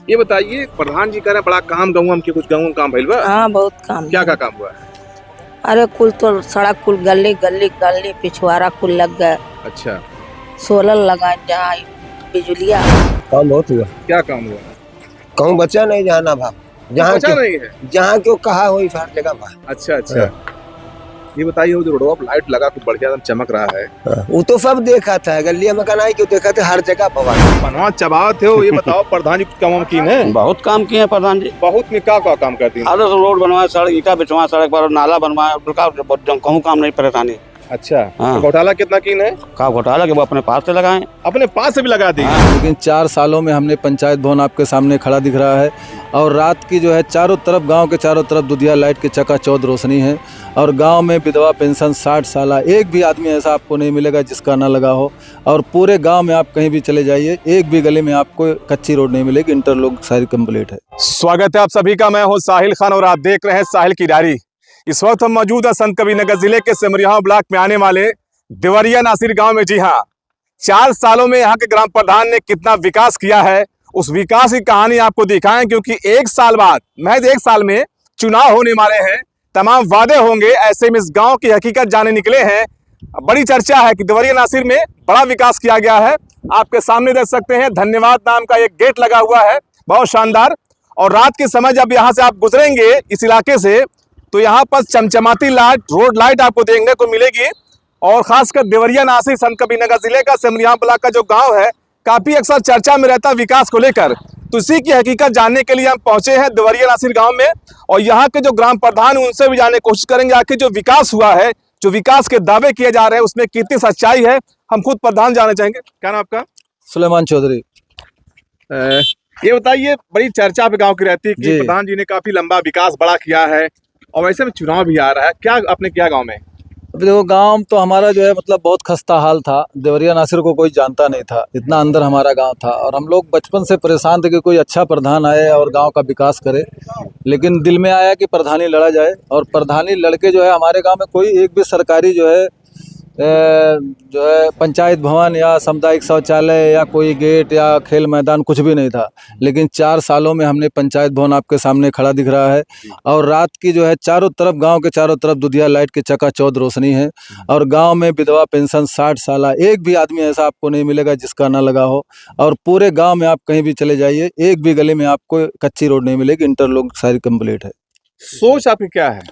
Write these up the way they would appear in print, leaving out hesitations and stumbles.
ये बताइए, प्रधान जी कह रहे हैं बड़ा काम गाँव के, कुछ गाँव काम भइल बा? हाँ बहुत काम क्या है। क्या काम हुआ है? अरे कुल तो सड़क कुल गली गली गली पिछवाड़ा कुल लग गए, अच्छा, सोलर लगा जहाँ बिजलिया। काम बहुत हुआ। क्या काम हुआ? कहूँ बचा नहीं जहाँ ना भाव, जहाँ बचा नहीं है। जहाँ क्यों कहा हो हर जगह भाव। अच्छा अच्छा, ये बताइए, वो जो रोडवा पर लाइट लगा कुछ बढ़िया एकदम चमक रहा है, वो तो सब देखा था, गलिया में कनाई क्यों देखा था, हर जगह भवा। बनवा चबावत हो। ये बताओ, प्रधान जी कुछ काम किए हैं? बहुत काम किए हैं प्रधान जी। बहुत में क्या क्या काम करती हैं? आदर्श रोड बनवाए, सड़क ईटा बिछवाए, सड़क पर नाला बनवाए, कहूँ काम नहीं परेशानी। अच्छा, हाँ। तो घोटाला कितना कीन है? का घोटाला के वो अपने पास से लगाए। अपने पास से भी लगा दी। लेकिन 4 सालों में हमने पंचायत भवन आपके सामने खड़ा दिख रहा है, और रात की जो है चारों तरफ, गांव के चारों तरफ दुधिया लाइट की चकाचौंध रोशनी है। और गांव में विधवा पेंशन 60 साल, एक भी आदमी ऐसा आपको नहीं मिलेगा जिसका ना लगा हो। और पूरे गांव में आप कहीं भी चले जाइए, एक भी गली में आपको कच्ची रोड नहीं मिलेगी, इंटरलॉक सारी कंप्लीट है। स्वागत है आप सभी का, मैं हूं साहिल खान और आप देख रहे हैं साहिल की डायरी। इस वक्त हम मौजूद है संत कबीरनगर जिले के सिमरिया ब्लॉक में आने वाले देवरिया नासिर गांव में। जी हाँ, 4 सालों में यहाँ के ग्राम प्रधान ने कितना विकास किया है, उस विकास की कहानी आपको दिखाएं, क्योंकि 1 साल बाद, महज 1 साल में चुनाव होने वाले हैं, तमाम वादे होंगे। ऐसे में इस गांव की हकीकत जाने निकले हैं। बड़ी चर्चा है कि देवरिया नासिर में बड़ा विकास किया गया है। आपके सामने देख सकते हैं, धन्यवाद नाम का एक गेट लगा हुआ है, बहुत शानदार। और रात के समय जब यहाँ से आप गुजरेंगे इस इलाके से, तो यहाँ पर चमचमाती लाइट, रोड लाइट आपको देखने को मिलेगी। और खासकर देवरिया नासिर संत कबीरनगर जिले का सिमरिया ब्लॉक का जो गांव है, काफी अक्सर चर्चा में रहता है विकास को लेकर। तो इसी की हकीकत जानने के लिए हम पहुंचे हैं देवरिया नासिर गांव में, और यहाँ के जो ग्राम प्रधान हैं उनसे भी जानने की कोशिश करेंगे आखिर जो विकास हुआ है, जो विकास के दावे किए जा रहे हैं, उसमें कितनी सच्चाई है। हम खुद प्रधान जानना चाहेंगे। क्या नाम आपका? सुलेमान चौधरी। ये बताइए, बड़ी चर्चा पे गांव की रहती है कि प्रधान जी ने काफी लंबा विकास बड़ा किया है, और वैसे में चुनाव भी आ रहा है, क्या आपने किया गांव में? अभी देखो, गांव तो हमारा जो है मतलब बहुत खस्ता हाल था। देवरिया नासिर को कोई जानता नहीं था, इतना अंदर हमारा गांव था। और हम लोग बचपन से परेशान थे कि कोई अच्छा प्रधान आए और गांव का विकास करे। लेकिन दिल में आया कि प्रधानी लड़ा जाए, और प्रधानी लड़के जो है हमारे गांव में कोई एक भी सरकारी जो है पंचायत भवन या सामुदायिक शौचालय या कोई गेट या खेल मैदान कुछ भी नहीं था। लेकिन 4 सालों में हमने पंचायत भवन आपके सामने खड़ा दिख रहा है, और रात की जो है चारों तरफ, गांव के चारों तरफ दुधिया लाइट की चकाचौंध रोशनी है। और गांव में विधवा पेंशन 60 साल, एक भी आदमी ऐसा आपको नहीं मिलेगा जिसका ना लगा हो। और पूरे गाँव में आप कहीं भी चले जाइए, एक भी गली में आपको कच्ची रोड नहीं मिलेगी, इंटरलॉक सारी कंप्लीट है। सोच आपकी क्या है?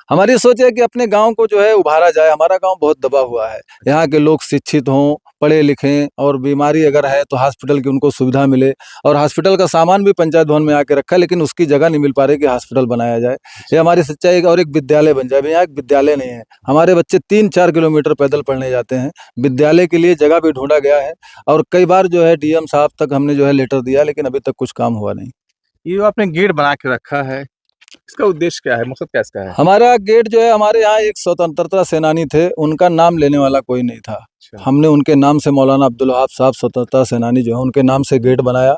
हमारी सोच है कि अपने गांव को जो है उभारा जाए। हमारा गांव बहुत दबा हुआ है, यहाँ के लोग शिक्षित हों, पढ़े लिखें, और बीमारी अगर है तो हॉस्पिटल की उनको सुविधा मिले। और हॉस्पिटल का सामान भी पंचायत भवन में आके रखा है, लेकिन उसकी जगह नहीं मिल पा रही कि हॉस्पिटल बनाया जाए। ये हमारी सच्चाई है। और एक विद्यालय बन जाए। यहाँ एक विद्यालय नहीं है, हमारे बच्चे 3-4 किलोमीटर पैदल पढ़ने जाते हैं। विद्यालय के लिए जगह भी ढूंढा गया है, और कई बार जो है डीएम साहब तक हमने जो है लेटर दिया, लेकिन अभी तक कुछ काम हुआ नहीं। ये आपने गेट बना के रखा है, इसका उद्देश्य क्या है, मकसद क्या इसका है? हमारा गेट जो है, हमारे यहाँ एक स्वतंत्रता सेनानी थे, उनका नाम लेने वाला कोई नहीं था। हमने उनके नाम से, मौलाना अब्दुल वहाब साहब स्वतंत्रता सेनानी जो है, उनके नाम से गेट बनाया,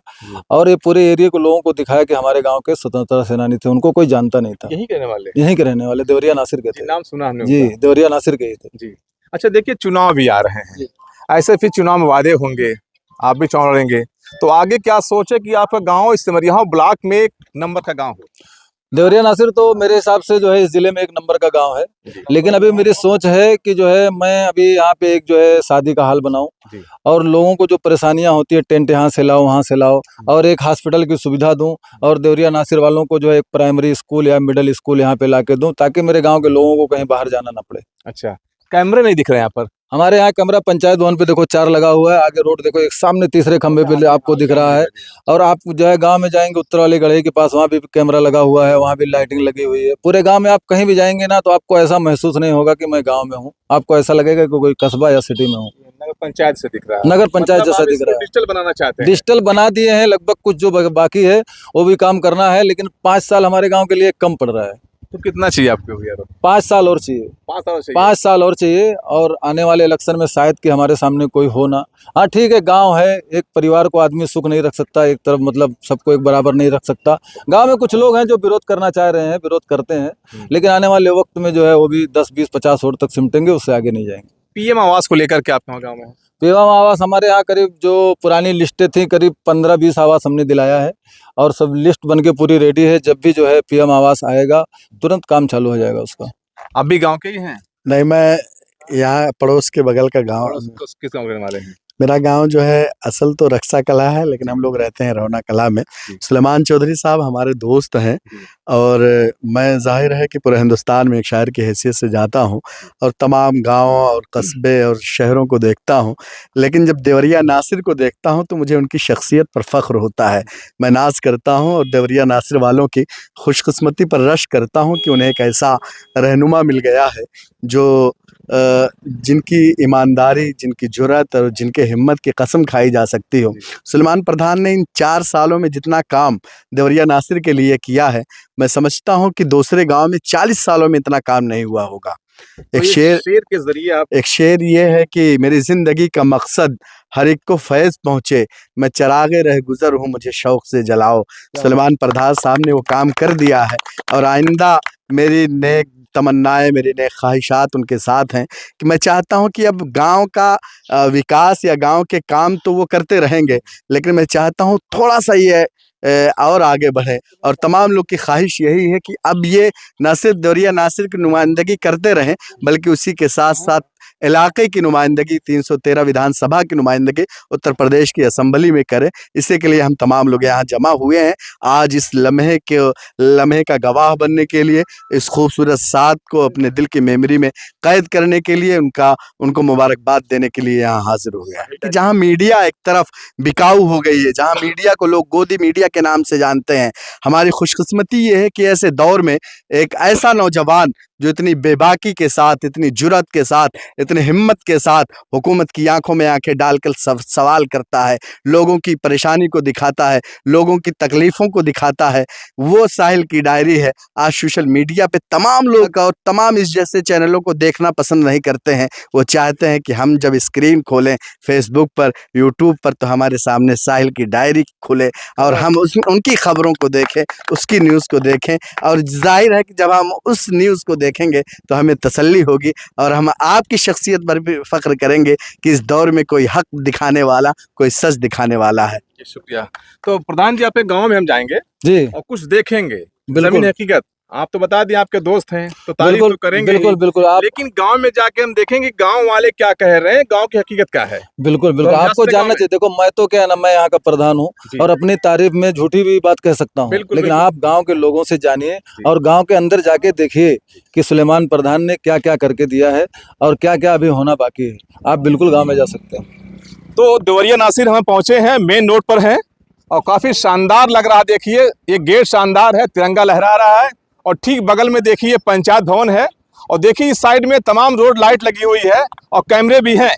और ये पूरे एरिया को लोगों को दिखाया कि हमारे गांव के स्वतंत्रता सेनानी थे। उनको कोई जानता नहीं था। यहीं के रहने वाले? यहीं के रहने वाले, देवरिया नासिर के थे। नाम सुना हमने जी, देवरिया नासिर के ही थे जी। अच्छा, देखिए, चुनाव भी आ रहे हैं, ऐसे फिर चुनाव में वादे होंगे, आप भी चुनाव लड़ेंगे, तो आगे क्या सोचे कि आपका गाँव सिमरिया ब्लॉक में एक नंबर का गाँव हो? देवरिया नासिर तो मेरे हिसाब से जो है इस जिले में एक नंबर का गांव है। लेकिन अभी मेरी सोच है कि जो है मैं अभी यहाँ पे एक जो है शादी का हाल बनाऊं, और लोगों को जो परेशानियां होती है, टेंट यहाँ से लाओ, वहाँ से लाओ, और एक हॉस्पिटल की सुविधा दूं, और देवरिया नासिर वालों को जो है एक प्राइमरी स्कूल या मिडिल स्कूल यहाँ पे ला के दूं, ताकि मेरे गाँव के लोगों को कहीं बाहर जाना ना पड़े। अच्छा, कैमरे नहीं दिख रहे यहाँ पर? हमारे यहाँ कैमरा पंचायत भवन पे देखो 4 लगा हुआ है। आगे रोड देखो, एक सामने तीसरे खंबे पे आपको दिख रहा है। और आप जो है गांव में जाएंगे, उत्तर वाले गढ़े के पास, वहाँ भी कैमरा लगा हुआ है, वहाँ भी लाइटिंग लगी हुई है। पूरे गांव में आप कहीं भी जाएंगे ना, तो आपको ऐसा महसूस नहीं होगा कि मैं गांव में हूँ। आपको ऐसा लगेगा कि कोई कस्बा या सिटी में हूँ। नगर पंचायत से दिख रहा है? नगर पंचायत जैसा दिख रहा है। डिजिटल बनाना चाहते हैं? डिजिटल बना दिए हैं लगभग, कुछ जो बाकी है वो भी काम करना है। लेकिन 5 साल हमारे गाँव के लिए कम पड़ रहा है। तो कितना चाहिए आपको भैया? 5 साल और चाहिए। 5 साल चाहिए? 5 साल और चाहिए। और आने वाले इलेक्शन में शायद कि हमारे सामने कोई हो ना। हाँ ठीक है, गांव है, एक परिवार को आदमी सुख नहीं रख सकता, एक तरफ मतलब सबको एक बराबर नहीं रख सकता। गांव में कुछ लोग हैं जो विरोध करना चाह रहे हैं, विरोध करते हैं, लेकिन आने वाले वक्त में जो है वो भी 10, 20, 50 वोट तक सिमटेंगे, उससे आगे नहीं जाएंगे। पीएम आवास को लेकर के आपके गाँव में? पीएम आवास हमारे यहाँ करीब जो पुरानी लिस्टें थी करीब 15-20 आवास हमने दिलाया है और सब लिस्ट बन के पूरी रेडी है। जब भी जो है पीएम आवास आएगा तुरंत काम चालू हो जाएगा उसका। आप भी गांव के ही हैं? नहीं, मैं यहाँ पड़ोस के बगल का गांव, किस गांव के रहने वाले हैं? मेरा गांव जो है असल तो रक्षा कला है, लेकिन हम लोग रहते हैं रौना कला में। सुलेमान चौधरी साहब हमारे दोस्त हैं और मैं जाहिर है कि पूरे हिंदुस्तान में एक शायर की हैसियत से जाता हूं और तमाम गांव और कस्बे और शहरों को देखता हूं, लेकिन जब देवरिया नासिर को देखता हूं तो मुझे उनकी शख्सियत पर फ़ख्र होता है। मैं नाज करता हूं और देवरिया नासिर वालों की खुशकिस्मती पर रश करता हूं कि उन्हें एक ऐसा रहनुमा मिल गया है जो जिनकी ईमानदारी, जिनकी जुर्रत और जिनके हिम्मत की कसम खाई जा सकती हो। सुलेमान प्रधान ने इन 4 सालों में जितना काम देवरिया नासिर के लिए किया है, मैं समझता हूं कि दूसरे गांव में 40 सालों में इतना काम नहीं हुआ होगा। तो शेर के जरिए आप एक शेर ये है कि मेरी ज़िंदगी का मकसद हर एक को फैज़ पहुँचे, मैं चरागे रह गुज़र हूँ मुझे शौक़ से जलाओ। सुलेमान प्रधान साहब ने वो काम कर दिया है और आइंदा मेरी नेक तमन्नाएं, मेरी नेक ख्वाहिशात उनके साथ हैं कि मैं चाहता हूं कि अब गांव का विकास या गांव के काम तो वो करते रहेंगे, लेकिन मैं चाहता हूं थोड़ा सा ये और आगे बढ़े। और तमाम लोग की ख्वाहिश यही है कि अब ये न सिर्फ देवरिया नासिर की नुमाइंदगी करते रहें, बल्कि उसी के साथ साथ इलाके की नुमाइंदगी, 313 विधानसभा की नुमाइंदगी उत्तर प्रदेश की असम्बली में करें। इसी के लिए हम तमाम लोग यहाँ जमा हुए हैं आज इस लम्हे का गवाह बनने के लिए, इस खूबसूरत साथ को अपने दिल की मेमोरी में कैद करने के लिए, उनको मुबारकबाद देने के लिए यहाँ हाजिर हो गया है। जहाँ मीडिया एक तरफ बिकाऊ हो गई है, जहाँ मीडिया को लोग गोदी मीडिया के नाम से जानते हैं, हमारी खुशकिस्मती ये है कि ऐसे दौर में एक ऐसा नौजवान जो इतनी बेबाकी के साथ, इतनी जुर्रत के साथ, इतनी हिम्मत के साथ हुकूमत की आंखों में आंखें डालकर सवाल करता है, लोगों की परेशानी को दिखाता है, लोगों की तकलीफ़ों को दिखाता है, वो साहिल की डायरी है। आज सोशल मीडिया पे तमाम लोग और तमाम इस जैसे चैनलों को देखना पसंद नहीं करते हैं। वो चाहते हैं कि हम जब स्क्रीन खोलें फेसबुक पर, यूट्यूब पर, तो हमारे सामने साहिल की डायरी खुले और हम उनकी खबरों को देखें, उसकी न्यूज़ को देखें। और जाहिर है कि जब हम उस न्यूज़ को देखेंगे तो हमें तसल्ली होगी और हम आपकी शख्सियत पर भी फ़ख्र करेंगे कि इस दौर में कोई हक दिखाने वाला, कोई सच दिखाने वाला है। शुक्रिया। तो प्रधान जी, आपके गांव में हम जाएंगे जी और कुछ देखेंगे बिल्कुल। जमीन हकीकत। आप तो बता दिए आपके दोस्त हैं तो तारीफ बिल्कुल, तो करेंगे बिल्कुल ही। बिल्कुल आप लेकिन गांव में जाके हम देखेंगे गांव वाले क्या कह रहे हैं, गांव की हकीकत क्या है। बिल्कुल तो बिल्कुल हम जा आपको सकते जानना गाँव चाहिए। देखो मैं तो क्या है ना, मैं यहाँ का प्रधान हूँ जी। और अपनी तारीफ में झूठी भी बात कह सकता हूँ, बिल्कुल, लेकिन बिल्कुल। आप गांव के लोगों से जानिए जी। और गांव के अंदर जाके देखिए कि सुलेमान प्रधान ने क्या क्या करके दिया है और क्या क्या अभी होना बाकी है। आप बिल्कुल गाँव में जा सकते हैं। तो देवरिया नासिर हम पहुंचे हैं, मेन रोड पर हैं और काफी शानदार लग रहा है। देखिए ये गेट शानदार है, तिरंगा लहरा रहा है और ठीक बगल में देखिए पंचायत भवन है और देखिए इस साइड में तमाम रोड लाइट लगी हुई है और कैमरे भी हैं।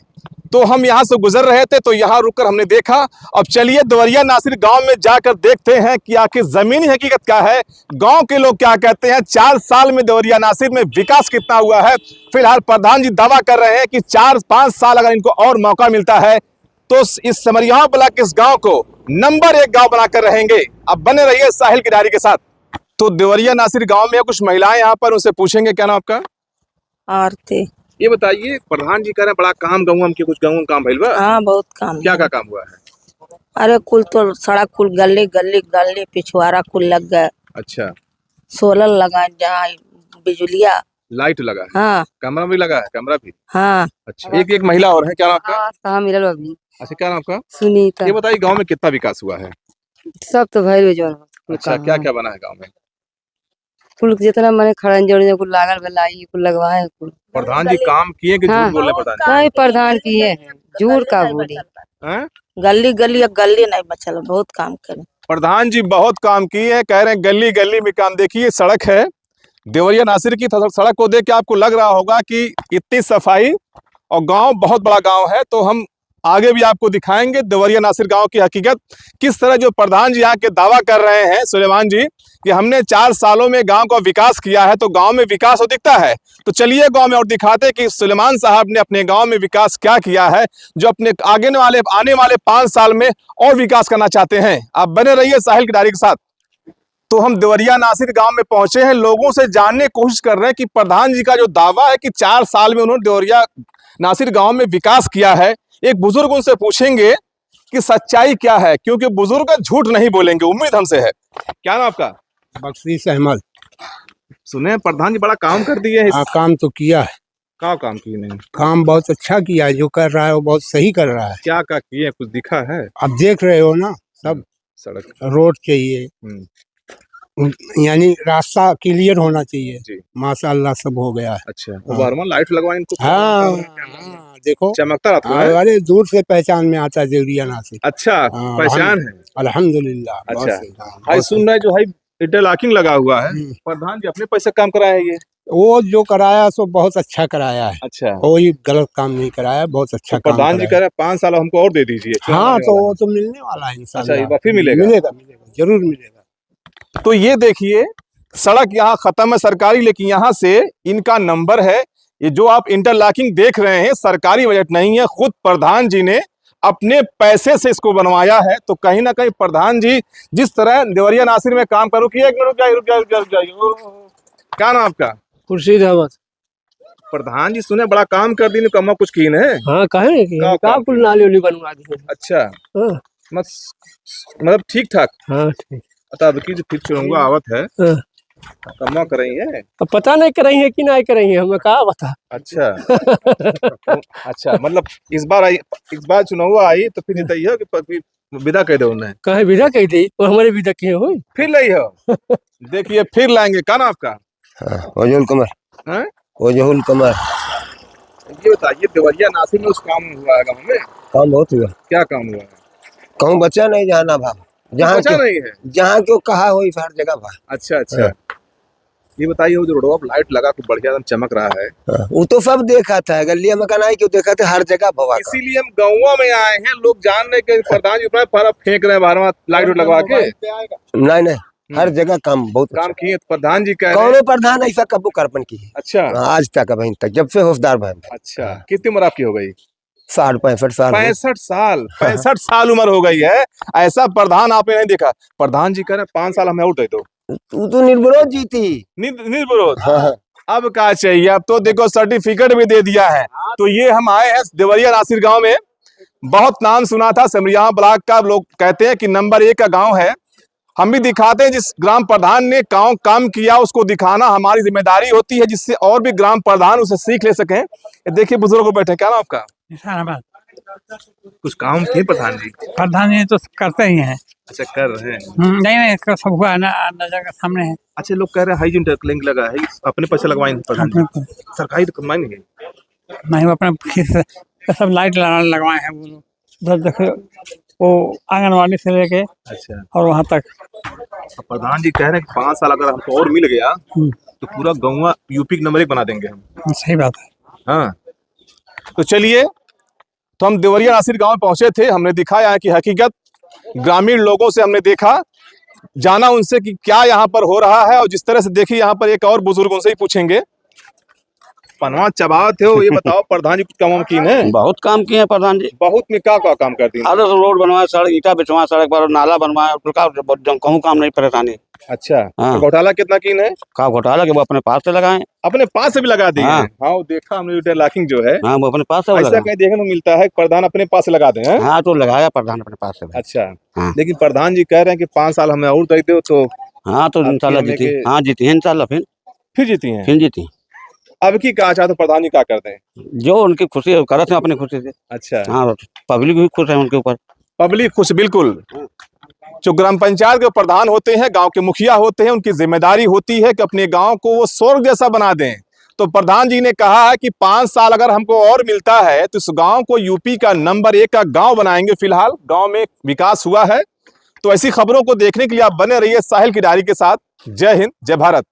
तो हम यहाँ से गुजर रहे थे तो यहाँ रुककर हमने देखा। अब चलिए देवरिया नासिर गांव में जाकर देखते हैं कि आखिर जमीनी हकीकत क्या है, गांव के लोग क्या कहते हैं, 4 साल में देवरिया नासिर में विकास कितना हुआ है। फिलहाल प्रधान जी दावा कर रहे हैं कि 4-5 साल अगर इनको और मौका मिलता है तो इस समरिया ब्लॉक इस गांव को नंबर 1 गांव बनाकर रहेंगे। अब बने रहिए साहिल की डायरी के साथ। तो देवरिया नासिर गांव में कुछ महिलाएं यहाँ पर, उनसे पूछेंगे क्या नाम आपका। आरती। ये बताइए, प्रधान जी कह रहे हैं बड़ा काम गाँव के, कुछ गाँव काम भइल बा। हाँ बहुत काम क्या है। क्या काम हुआ है? अरे कुल तो सड़क कुल गली गली गली पिछवाड़ा कुल लग गए, अच्छा, सोलर लगा, जहाँ बिजलिया। लाइट लगा है, हाँ कैमरा भी लगा है, कैमरा भी। हाँ। अच्छा, एक महिला और है, क्या नाम आपका? कहाँ मिलल अभी? अच्छा, क्या नाम आपका? सुनीता। ये बताइए गांव में कितना विकास हुआ है? सब तो भइल जो। अच्छा, क्या क्या बना है गांव में? कुल जितना मने खड़न जोड़ने कुल लागल भलाई कुल लगवाए कुल। प्रधान जी काम किए कि झूठ हाँ। बोल रहे हैं प्रधान नहीं प्रधान किए हैं, झूठ का बोली। जी? हैं? गली गली अब गली नहीं बचल, बहुत काम करे। प्रधान जी बहुत काम किए हैं, कह रहे हैं गली गली में काम। देखिए सड़क है देवरिया नासिर की, सड़क को देख के आपको लग रहा होगा कि इतनी सफाई और गांव बहुत बड़ा गांव है। तो हम आगे भी आपको दिखाएंगे देवरिया नासिर गांव की हकीकत, किस तरह जो प्रधान जी यहाँ के दावा कर रहे हैं सुलेमान जी कि हमने 4 सालों में गांव का विकास किया है। तो गांव में विकास हो दिखता है। तो चलिए गांव में और दिखाते हैं कि सुलेमान साहब ने अपने गांव में विकास क्या किया है, जो अपने आने वाले 5 साल में और विकास करना चाहते हैं। आप बने रहिए साहिल की डायरी के साथ। तो हम देवरिया नासिर गांव में पहुंचे हैं, लोगों से जानने की कोशिश कर रहे हैं कि प्रधान जी का जो दावा है कि 4 साल में उन्होंने देवरिया नासिर गांव में विकास किया है, एक बुजुर्ग उनसे पूछेंगे कि सच्चाई क्या है, क्योंकि बुजुर्ग झूठ नहीं बोलेंगे, उम्मीद हमसे है। क्या नाम आपका? बख्शीश अहमद। सुने प्रधान जी बड़ा काम कर दिए हैं। हाँ, काम तो किया है, क्या काम किए? नहीं काम बहुत अच्छा किया है, जो कर रहा है वो बहुत सही कर रहा है। क्या किए, कुछ दिखा है? अब देख रहे हो ना, सब सड़क रोड चाहिए, यानी रास्ता क्लियर होना चाहिए जी। माशाअल्लाह सब हो गया है। अच्छा, वो लाइट लगवाए इनको। हाँ, देखो चमकता रहता है। अरे दूर से पहचान में आता है देवरिया नासिर। अच्छा, हाँ, पहचान है। अल्हम्दुलिल्लाह। बहुत अच्छा। सही, हाँ, भाई बहुत सुन रहे जो है इंटरलॉकिंग लगा हुआ है, प्रधान जी अपने पैसे काम कराया है ये। वो जो कराया सो बहुत अच्छा कराया है, अच्छा, कोई गलत काम नहीं कराया, बहुत अच्छा काम प्रधान जी कराया। कह रहे 5 साल हमको और दे दीजिए। हाँ, तो वो तो मिलने वाला है अच्छा, इंशाल्लाह। ये वाकई मिलेगा? मिलेगा, जरूर मिलेगा। तो ये देखिए सड़क यहाँ खत्म है सरकारी, लेकिन यहाँ से इनका नंबर है। ये जो आप इंटरलॉकिंग देख रहे हैं सरकारी बजट नहीं है, खुद प्रधान जी ने अपने पैसे से इसको बनवाया है। तो कहीं ना कहीं प्रधान जी जिस तरह देवरिया नासिर में काम करो कि रुक जाइए। क्या नाम आपका? खुर्शीद अहमद। प्रधान जी सुने बड़ा काम कर दी, कमा कुछ कीन है। हाँ, कहे कि का कुल नाली उली बनवा दी। अच्छा, हाँ, मतलब ठीक ठाक। हाँ ठीक। अब की जो फिर चुरूंगा आवत है, हाँ, कमा कर रही है। अब पता नहीं कर रही है कि नहीं कर रही है, हमें कहा बता। अच्छा अच्छा, मतलब इस बार चुनाव आई तो फिर तय हो कि विदा कह दो उन्हें। कहे विदा कह दी और हमारे विदा किए हो फिर लाई हो। देखिए फिर लाएंगे। क्या नाम आपका? वजहुल कमर। हैं? वजहुल कमर। ये बताइए देवरिया नासिर में उस काम हुआ है गाँव में? काम बहुत हुआ। क्या काम हुआ है? कहूँ बचा नहीं जहाँ ना भाव, बचा नहीं है। जहाँ क्यों कहा हो हर जगह भाव। अच्छा अच्छा, ये बताइए वो जो रोडवा पर लाइट लगा के बढ़िया एकदम चमक रहा है, वो तो सब देखा था, गलिया में नहीं क्यों देखा था, हर जगह भवा। इसीलिए हम गाँव में आए हैं। लोग जान रहे कि प्रधान जी पर फेंक रहे हैं बाहर लाइट लगवा के। नहीं, हर जगह काम बहुत काम किए प्रधान जी कह रहे हैं। कौनो प्रधान ऐसा कबू करपन की है। अच्छा, आज तक अभी तक जब से होशदार भाई। अच्छा, कितनी उम्र आपकी हो गई? 65 साल। 65 साल उम्र हो गई है। ऐसा प्रधान आपने नहीं देखा। प्रधान जी कह रहे 5 साल हमें और दे दो। तू तो निर्विरोध जीती। निर्विरोध। अब क्या चाहिए? अब तो देखो सर्टिफिकेट भी दे दिया है। तो ये हम आए हैं देवरिया नासिर गांव में। बहुत नाम सुना था सिमरिया ब्लॉक का, लोग कहते हैं कि नंबर 1 का गांव है। हम भी दिखाते हैं, जिस ग्राम प्रधान ने काम किया उसको दिखाना हमारी जिम्मेदारी होती है, जिससे और भी ग्राम प्रधान उसे सीख ले सकें। देखिए बुजुर्ग को बैठे। क्या नाम आपका? कुछ काम किए प्रधान जी? प्रधान जी तो करते ही हैं। अच्छा, कर रहे हैं। नहीं, इसका सब हुआ नजर के सामने है। अच्छा, लोग कह रहे हैं हाई इंटरलिंक लगा है, अपने पैसे लगवाएंगे प्रधान जी? सरकारी तो कमाएंगे नहीं, वो अपने खीस से सब लाइट लगवाए हैं। वो देखो वो आंगनवाड़ी से लेके अच्छा और वहाँ तक। प्रधान जी कह रहे हैं कि 5 साल अगर हमको और मिल गया तो पूरा गाँव यूपी नंबर 1 बना देंगे हम। सही बात है। हाँ, तो चलिए, तो हम देवरिया नासिर गांव में पहुंचे थे। हमने दिखाया है कि हकीकत ग्रामीण लोगों से हमने देखा, जाना उनसे कि क्या यहाँ पर हो रहा है। और जिस तरह से देखिए यहाँ पर एक और बुजुर्ग, उनसे ही पूछेंगे। पनवा चबाते हो, ये बताओ प्रधान जी कुछ काम किए हैं? बहुत काम किए हैं प्रधान जी। बहुत में क्या काम करती हैं? आधा रोड बनवाए, सड़क ईटा बिछवा, सड़क पर नाला बनवाए, कहूँ काम नहीं परेशानी। अच्छा, हाँ। तो घोटाला कितना किन है? का घोटाला के वो अपने पास से लगाए। अपने पास से भी लगा दिए? हाँ। हाँ, वो देखा हमने इंटरलॉकिंग जो है। हाँ, वो अपने पास से ऐसा कहीं देखने को मिलता है प्रधान अपने पास से लगा दे। हाँ, तो लगाया प्रधान अपने पास से। अच्छा, हाँ। लेकिन प्रधान जी कह रहे हैं कि 5 साल हमें और दे दो तो। हाँ, तो इंशाल्लाह जीती। हाँ, जीती है इंशाल्लाह। फिर जीती हैं? फिर जीती। अब की कहा चाहते प्रधान जी क्या करते हैं? जो उनकी खुशी है करते हैं अपनी खुशी से। अच्छा, हाँ, पब्लिक भी खुश है उनके ऊपर। पब्लिक खुश, बिल्कुल। जो ग्राम पंचायत के प्रधान होते हैं, गांव के मुखिया होते हैं, उनकी जिम्मेदारी होती है कि अपने गांव को वो स्वर्ग जैसा बना दें। तो प्रधान जी ने कहा है कि 5 साल अगर हमको और मिलता है तो इस गांव को यूपी का नंबर 1 का गांव बनाएंगे। फिलहाल गांव में विकास हुआ है। तो ऐसी खबरों को देखने के लिए आप बने रहिए साहिल की डायरी के साथ। जय हिंद, जय भारत।